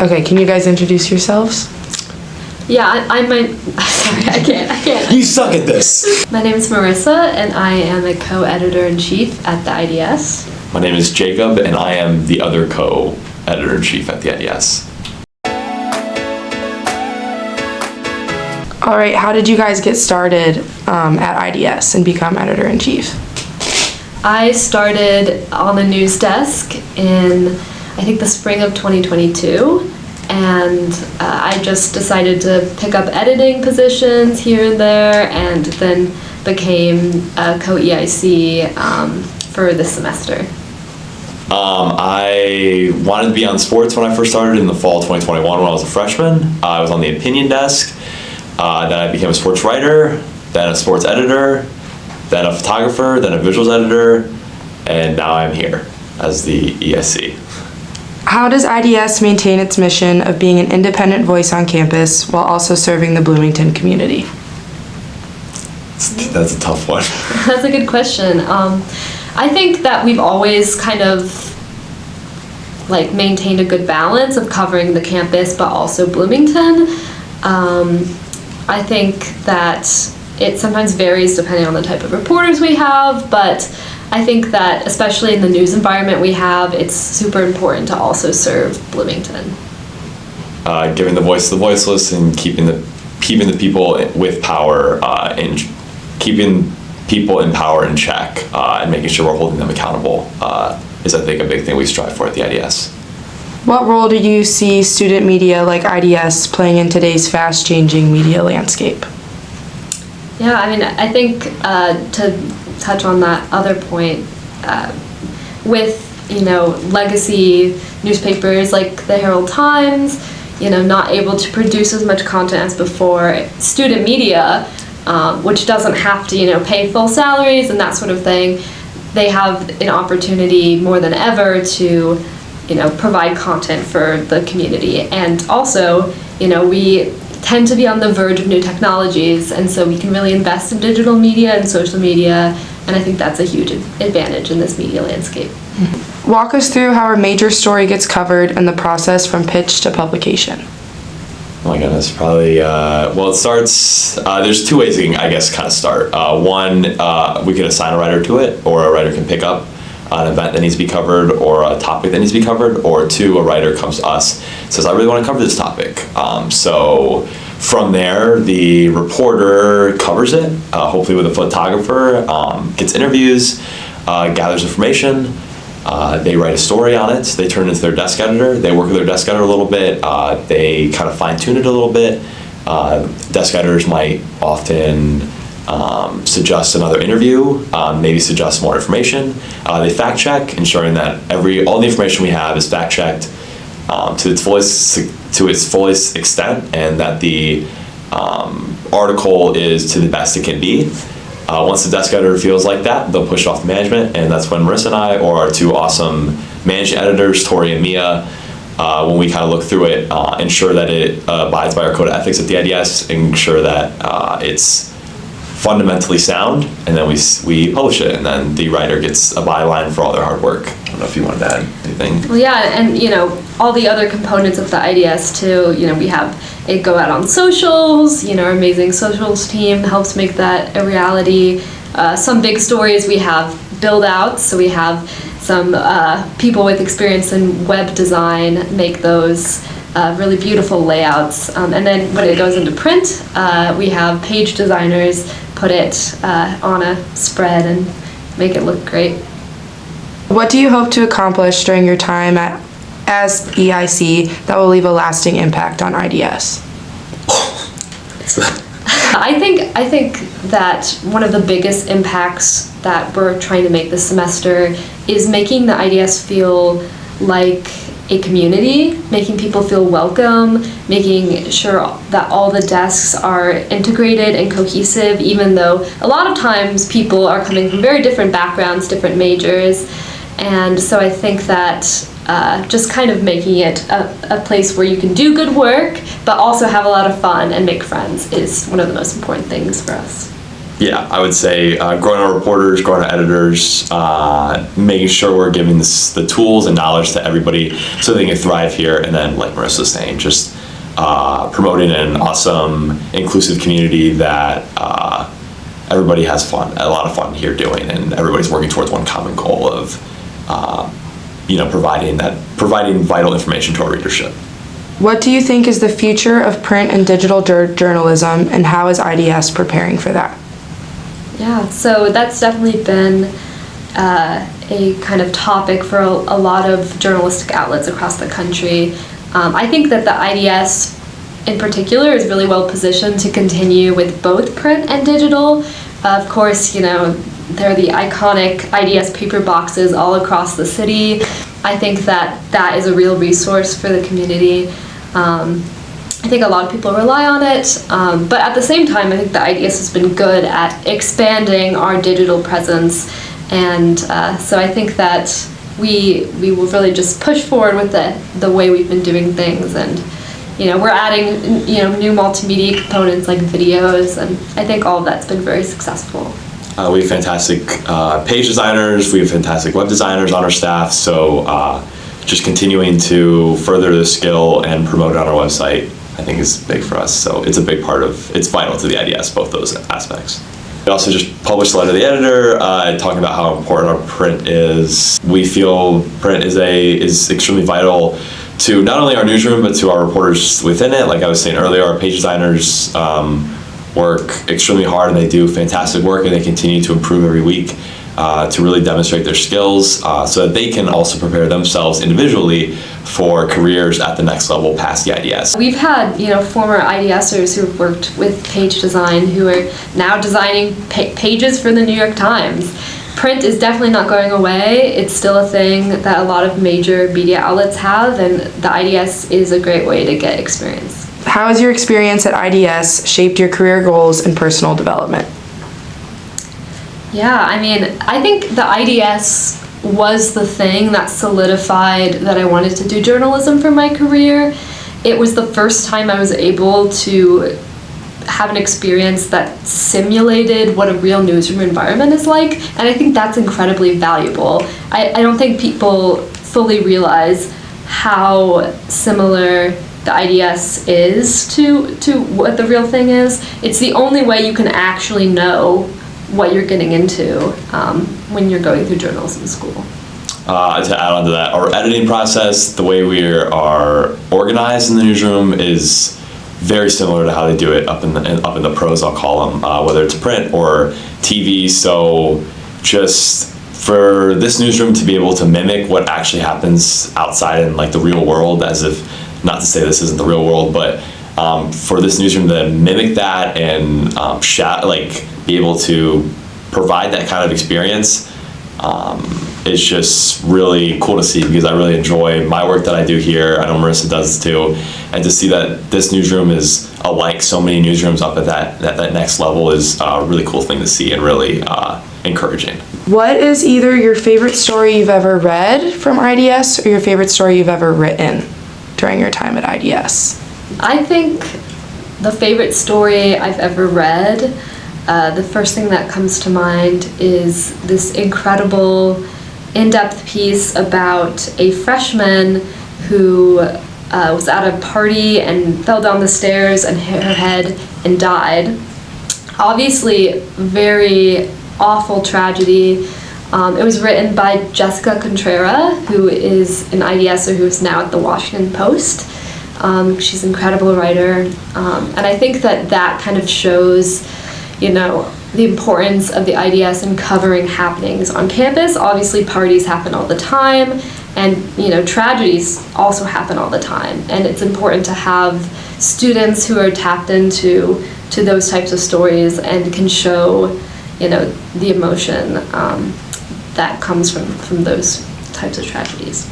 Okay, can you guys introduce yourselves? Yeah, I might. Sorry, I can't. You suck at this. My name is Marissa, and I am a co-editor-in-chief at the IDS. My name is Jacob, and I am the other co-editor-in-chief at the IDS. All right, how did you guys get started at IDS and become editor-in-chief? I started on the news desk in, I think, the spring of 2022, and I just decided to pick up editing positions here and there, and then became a co-EIC for this semester. I wanted to be on sports when I first started in the fall 2021 when I was a freshman. I was on the opinion desk. Then I became a sports writer, then a sports editor, then a photographer, then a visuals editor, and now I'm here as the ESC. How does IDS maintain its mission of being an independent voice on campus while also serving the Bloomington community? That's a tough one. That's a good question. I think that we've always kind of maintained a good balance of covering the campus but also Bloomington. I think that it sometimes varies depending on the type of reporters we have, but I think that especially in the news environment we have, it's super important to also serve Bloomington. Giving the voice to the voiceless and keeping the people with power and keeping people in power in check and making sure we're holding them accountable is, I think, a big thing we strive for at the IDS. What role do you see student media like IDS playing in today's fast-changing media landscape? Yeah, I mean, I think to touch on that other point, with, legacy newspapers like the Herald Times, not able to produce as much content as before, student media, which doesn't have to, pay full salaries and that sort of thing, they have an opportunity more than ever to provide content for the community. And also, we tend to be on the verge of new technologies, and so we can really invest in digital media and social media, and I think that's a huge advantage in this media landscape. Walk us through how a major story gets covered and the process from pitch to publication. Oh my goodness, probably, well, it starts, there's two ways it can, I guess, kind of start. One, we can assign a writer to it, or a writer can pick up an event that needs to be covered or a topic that needs to be covered, or two, a writer comes to us, says, I really want to cover this topic. So from there, the reporter covers it, hopefully with a photographer, gets interviews, gathers information, they write a story on it, they turn it into their desk editor, they work with their desk editor a little bit, they kind of fine tune it a little bit. Desk editors might often suggest another interview, maybe suggest more information. They fact check, ensuring that all the information we have is fact checked to its fullest extent, and that the article is to the best it can be. Once the desk editor feels like that, they'll push it off to management, and that's when Marissa and I, or our two awesome managing editors, Tori and Mia, when we kind of look through it, ensure that it abides by our code of ethics at the IDS, ensure that it's fundamentally sound, and then we publish it, and then the writer gets a byline for all their hard work. I don't know if you wanted to add anything. Well, yeah, and all the other components of the IDS too. We have it go out on socials. Our amazing socials team helps make that a reality. Some big stories we have build outs, so we have some people with experience in web design make those really beautiful layouts, and then when it goes into print, we have page designers put it on a spread and make it look great. What do you hope to accomplish during your time as EIC that will leave a lasting impact on IDS? I think that one of the biggest impacts that we're trying to make this semester is making the IDS feel like a community, making people feel welcome, making sure that all the desks are integrated and cohesive, even though a lot of times people are coming from very different backgrounds, different majors. And so I think that just kind of making it a place where you can do good work, but also have a lot of fun and make friends is one of the most important things for us. Yeah, I would say growing our reporters, growing our editors, making sure we're giving the tools and knowledge to everybody so they can thrive here. And then, like Marissa was saying, just promoting an awesome, inclusive community that everybody has fun, a lot of fun here doing, and everybody's working towards one common goal of, providing vital information to our readership. What do you think is the future of print and digital journalism, and how is IDS preparing for that? Yeah, so that's definitely been a kind of topic for a lot of journalistic outlets across the country. I think that the IDS in particular is really well positioned to continue with both print and digital. Of course, there are the iconic IDS paper boxes all across the city. I think that is a real resource for the community. I think a lot of people rely on it, but at the same time, I think the IDS has been good at expanding our digital presence, and so I think that we will really just push forward with the way we've been doing things, and we're adding new multimedia components like videos, and I think all of that's been very successful. We have fantastic page designers, we have fantastic web designers on our staff, so just continuing to further the skill and promote it on our website, I think is big for us. So it's a big part it's vital to the IDS, both those aspects. We also just published a letter to the editor talking about how important our print is. We feel print is extremely vital to not only our newsroom, but to our reporters within it. Like I was saying earlier, our page designers work extremely hard, and they do fantastic work, and they continue to improve every week to really demonstrate their skills so that they can also prepare themselves individually for careers at the next level past the IDS. We've had former IDSers who have worked with page design who are now designing pages for the New York Times. Print is definitely not going away. It's still a thing that a lot of major media outlets have, and the IDS is a great way to get experience. How has your experience at IDS shaped your career goals and personal development? Yeah, I think the IDS was the thing that solidified that I wanted to do journalism for my career. It was the first time I was able to have an experience that simulated what a real newsroom environment is like, and I think that's incredibly valuable. I don't think people fully realize how similar the IDS is to what the real thing is. It's the only way you can actually know what you're getting into when you're going through journalism school. To add on to that, our editing process, the way we are organized in the newsroom is very similar to how they do it up in the pros, I'll call them, whether it's print or TV. So just for this newsroom to be able to mimic what actually happens outside in like the real world, as if, not to say this isn't the real world, but for this newsroom to mimic that and be able to provide that kind of experience is just really cool to see, because I really enjoy my work that I do here. I know Marissa does too, and to see that this newsroom is alike so many newsrooms up at that next level is a really cool thing to see, and really encouraging. What is either your favorite story you've ever read from IDS or your favorite story you've ever written during your time at IDS? I think the favorite story I've ever read, the first thing that comes to mind is this incredible in-depth piece about a freshman who was at a party and fell down the stairs and hit her head and died. Obviously, very awful tragedy. It was written by Jessica Contrera, who is an IDSer who is now at the Washington Post. She's an incredible writer, and I think that kind of shows, the importance of the IDS in covering happenings on campus. Obviously, parties happen all the time, and tragedies also happen all the time, and it's important to have students who are tapped into those types of stories and can show the emotion that comes from those types of tragedies.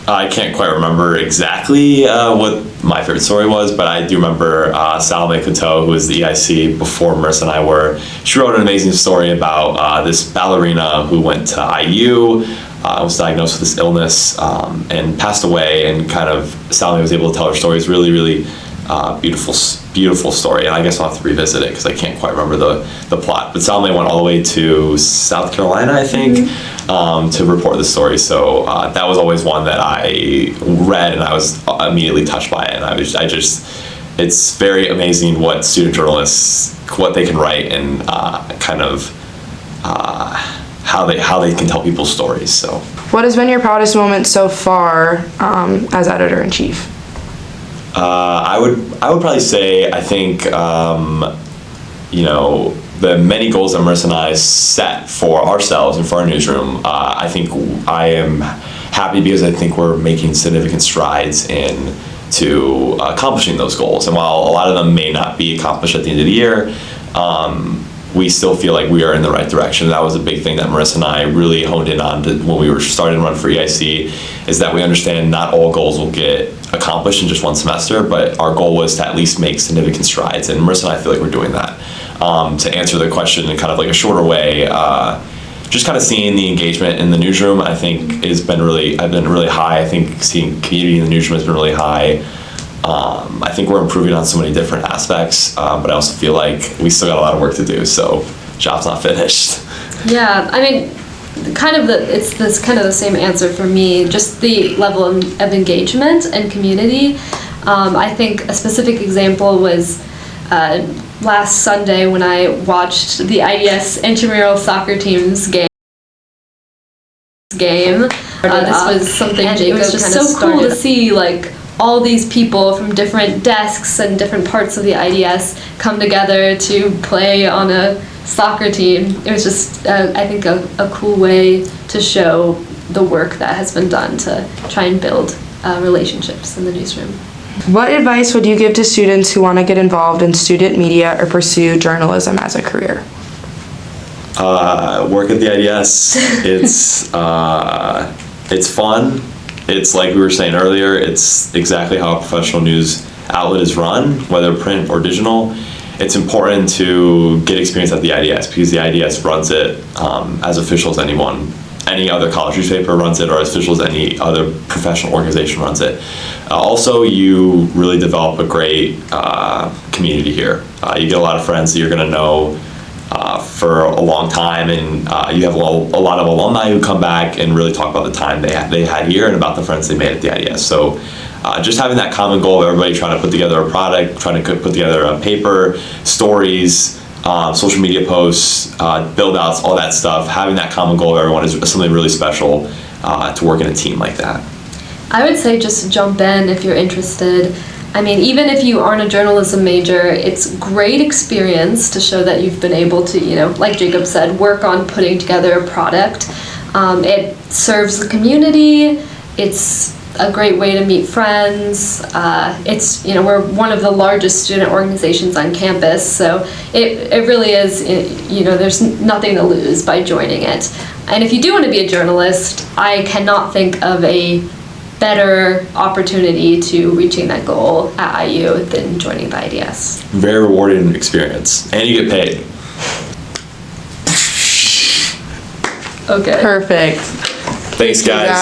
I can't quite remember exactly what my favorite story was, but I do remember Salome Couteau, who was the EIC before Marissa and I were. She wrote an amazing story about this ballerina who went to IU, was diagnosed with this illness, and passed away, and kind of Salome was able to tell her stories really, really beautiful story. And I guess I'll have to revisit it because I can't quite remember the plot. But Salome went all the way to South Carolina, I think, to report the story. So that was always one that I read and I was immediately touched by it. And it's very amazing what student journalists, what they can write and kind of how they can tell people's stories. So, what has been your proudest moment so far as editor-in-chief? I would probably say I think the many goals that Marissa and I set for ourselves and for our newsroom. I think I am happy because I think we're making significant strides into accomplishing those goals. And while a lot of them may not be accomplished at the end of the year, we still feel like we are in the right direction. That was a big thing that Marissa and I really honed in on when we were starting to run for EIC, is that we understand not all goals will get accomplished in just one semester, but our goal was to at least make significant strides. And Marissa and I feel like we're doing that. To answer the question in kind of like a shorter way, just kind of seeing the engagement in the newsroom, I think I've been really high. I think seeing community in the newsroom has been really high. I think we're improving on so many different aspects, but I also feel like we still got a lot of work to do, so job's not finished. Yeah, I mean, it's the same answer for me, just the level of engagement and community. I think a specific example was last Sunday when I watched the IDS intramural soccer team's game. This was something and Jacob it was just kind of so cool started. to see, like all these people from different desks and different parts of the IDS come together to play on a soccer team. It was just, I think, a cool way to show the work that has been done to try and build relationships in the newsroom. What advice would you give to students who want to get involved in student media or pursue journalism as a career? Work at the IDS. It's fun. It's like we were saying earlier, it's exactly how a professional news outlet is run, whether print or digital. It's important to get experience at the IDS because the IDS runs it as official as any other college newspaper runs it, or as official as any other professional organization runs it. Also, you really develop a great community here. You get a lot of friends that you're going to know for a long time, and you have a lot of alumni who come back and really talk about the time they had here and about the friends they made at the IDS. So just having that common goal of everybody trying to put together a product, trying to put together a paper, stories, social media posts, build outs, all that stuff, having that common goal of everyone is something really special to work in a team like that. I would say just jump in if you're interested. I mean, even if you aren't a journalism major, it's great experience to show that you've been able to, like Jacob said, work on putting together a product. It serves the community. It's a great way to meet friends. We're one of the largest student organizations on campus, so it really is, there's nothing to lose by joining it. And if you do want to be a journalist, I cannot think of a better opportunity to reaching that goal at IU than joining the IDS. Very rewarding experience, and you get paid. Okay. Perfect. Thanks, guys.